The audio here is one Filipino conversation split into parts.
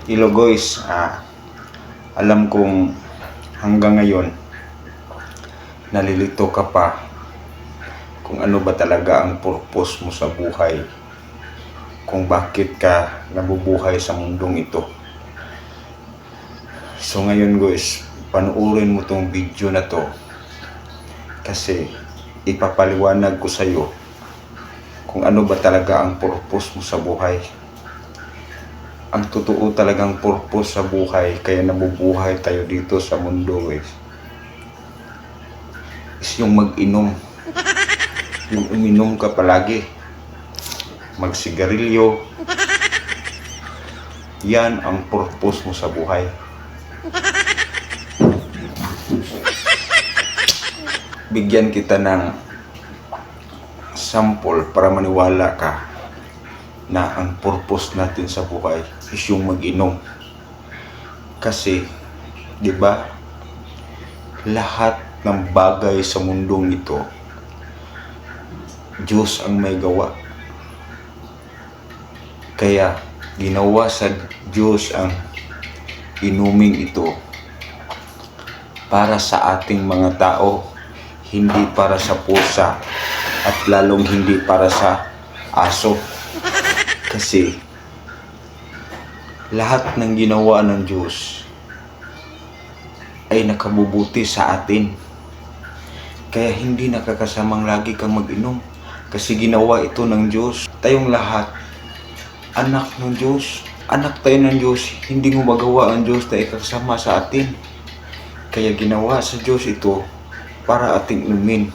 Hello guys, alam kong hanggang ngayon nalilito ka pa kung ano ba talaga ang purpose mo sa buhay, kung bakit ka nabubuhay sa mundong ito. So ngayon guys, panuorin mo tong video na to kasi ipapaliwanag ko sa iyo kung ano ba talaga ang purpose mo sa buhay. Ang totoo talagang purpose sa buhay, kaya nabubuhay tayo dito sa mundo guys, is yung mag-inom. Yung uminom ka palagi, magsigarilyo. Yan ang purpose mo sa buhay. Bigyan kita ng sample para maniwala ka na ang purpose natin sa buhay is yung mag-inom. Kasi, di ba, lahat ng bagay sa mundong ito, Diyos ang may gawa. Kaya, ginawa sa Diyos ang inuming ito para sa ating mga tao, hindi para sa pusa at lalong hindi para sa aso. Kasi lahat ng ginawa ng Diyos ay nakabubuti sa atin. Kaya hindi nakakasamang lagi kang mag-inom. Kasi ginawa ito ng Diyos. Tayong lahat, anak ng Diyos. Anak tayo ng Diyos. Hindi mo magawa ang Diyos na ikasama sa atin. Kaya ginawa sa Diyos ito para ating inumin.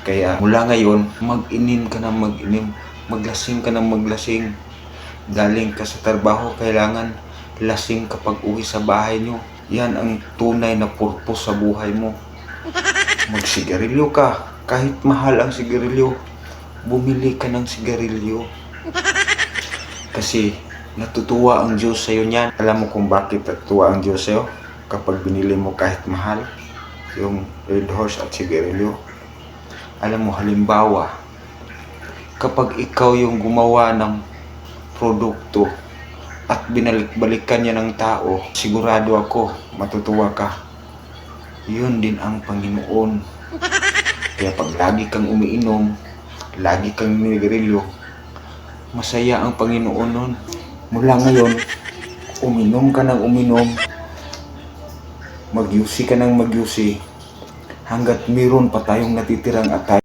Kaya mula ngayon, mag-inim ka ng mag-inim. Maglasing ka ng maglasing. Galing ka sa trabaho, kailangan lasing kapag uwi sa bahay nyo. Yan ang tunay na purpose sa buhay mo. Magsigarilyo ka. Kahit mahal ang sigarilyo, bumili ka ng sigarilyo. Kasi natutuwa ang Diyos sa'yo niyan. Alam mo kung bakit natutuwa ang Diyos sa'yo? Kapag binili mo kahit mahal, yung Red Horse at sigarilyo. Alam mo, halimbawa, kapag ikaw yung gumawa ng produkto at binalik-balikan niya ng tao, sigurado ako, matutuwa ka. Yun din ang Panginoon. Kaya pag lagi kang umiinom, lagi kang ninigarilyo, masaya ang Panginoon nun. Mula ngayon, uminom ka ng uminom, magyusi ka ng magyusi, hanggat meron pa tayong natitirang atay